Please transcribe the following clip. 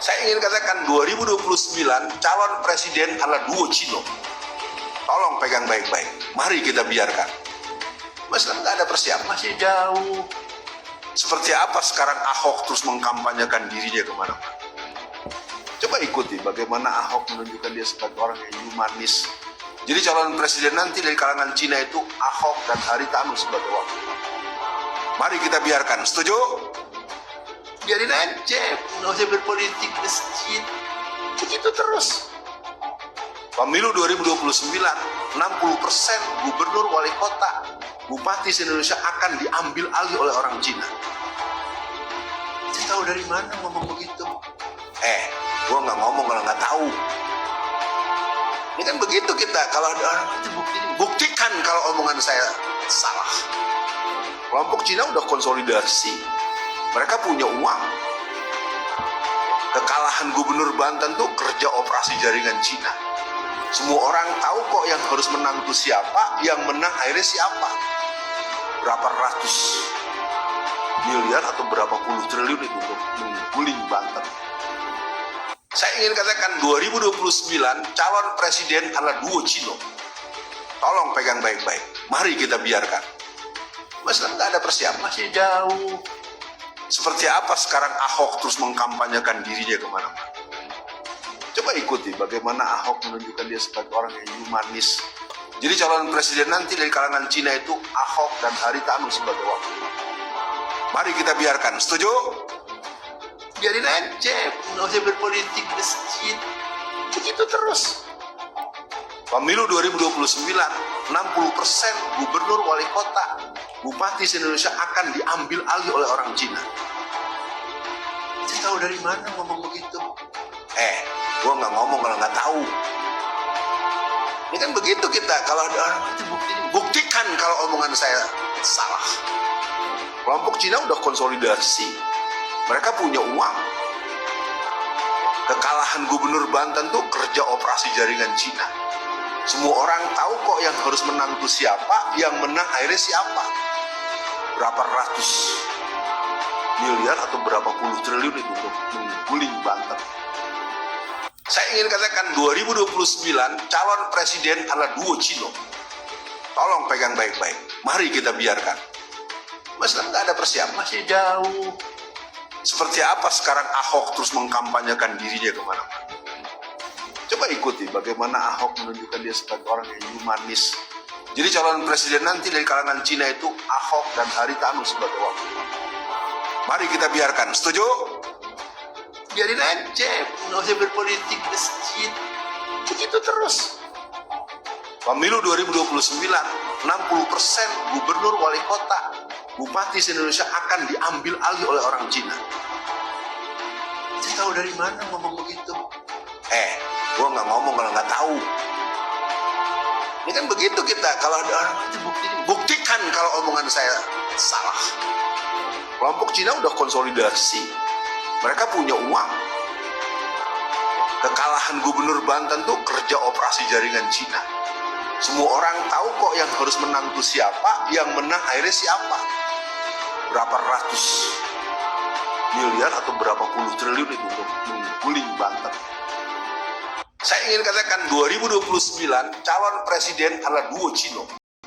Saya ingin katakan 2029 calon presiden adalah duo Cino. Tolong pegang baik-baik. Mari kita biarkan. Mas kan nggak ada persiapan, masih jauh. Seperti apa sekarang Ahok terus mengkampanyekan dirinya kemana-mana. Coba ikuti bagaimana Ahok menunjukkan dia sebagai orang yang humanis. Jadi calon presiden nanti dari kalangan Cina itu Ahok dan Haritanu sebagai wakil. Mari kita biarkan. Setuju? Biarin aja, nggak usah berpolitik masjid. Begitu terus. Pemilu 2029, 60% gubernur, wali kota, bupati se-Indonesia akan diambil alih oleh orang Cina. Saya tahu dari mana ngomong begitu? Gua nggak ngomong kalau nggak tahu. Ini kan begitu kita, kalau ada orang itu buktikan kalau omongan saya salah. Kelompok Cina udah konsolidasi. Mereka punya uang. Kekalahan gubernur Banten tuh kerja operasi jaringan Cina. Semua orang tahu kok yang harus menang itu siapa, yang menang akhirnya siapa. Berapa ratus miliar atau berapa puluh triliun itu untuk mengguling Banten. Saya ingin katakan 2029 calon presiden adalah duo Cino. Tolong pegang baik-baik. Mari kita biarkan. Mas kan nggak ada persiapan, masih jauh. Seperti apa sekarang Ahok terus mengkampanyekan dirinya kemana-mana. Coba ikuti bagaimana Ahok menunjukkan dia sebagai orang yang humanis. Jadi calon presiden nanti dari kalangan Cina itu Ahok dan Haritanu sebagai wakil. Mari kita biarkan. Setuju? Biarin aja, nggak usah berpolitik masjid. Begitu terus. Pemilu 2029, 60% gubernur, wali kota, bupati se-Indonesia akan diambil alih oleh orang Cina. Saya tahu dari mana ngomong begitu? Gua nggak ngomong kalau nggak tahu. Ini kan begitu kita, kalau ada orang itu buktikan kalau omongan saya salah. Kelompok Cina udah konsolidasi. Mereka punya uang. Kekalahan gubernur Banten tuh kerja operasi jaringan Cina. Semua orang tahu kok yang harus menang itu siapa, yang menang akhirnya siapa. Berapa ratus miliar atau berapa puluh triliun itu untuk mengguling Banten. Saya ingin katakan 2029 calon presiden adalah duo Cino. Tolong pegang baik-baik. Mari kita biarkan. Mas kan nggak ada persiapan, masih jauh. Seperti apa sekarang Ahok terus mengkampanyekan dirinya kemana-mana. Coba ikuti bagaimana Ahok menunjukkan dia sebagai orang yang humanis. Jadi calon presiden nanti dari kalangan Cina itu Ahok dan Haritanu sebagai wakil. Mari kita biarkan. Setuju? Biarin aja, nggak usah berpolitik masjid. Begitu terus. Pemilu 2029, 60% gubernur, wali kota, bupati se-Indonesia akan diambil alih oleh orang Cina. Saya tahu dari mana ngomong begitu? Gua nggak ngomong kalau nggak tahu. Ini kan begitu kita, kalau ada orang itu buktikan kalau omongan saya salah. Kelompok Cina udah konsolidasi. Mereka punya uang. Kekalahan gubernur Banten tuh kerja operasi jaringan Cina. Semua orang tahu kok yang harus menang itu siapa, yang menang akhirnya siapa. Berapa ratus miliar atau berapa puluh triliun itu untuk mengguling Banten. Saya ingin katakan 2029 calon presiden adalah duo Cino.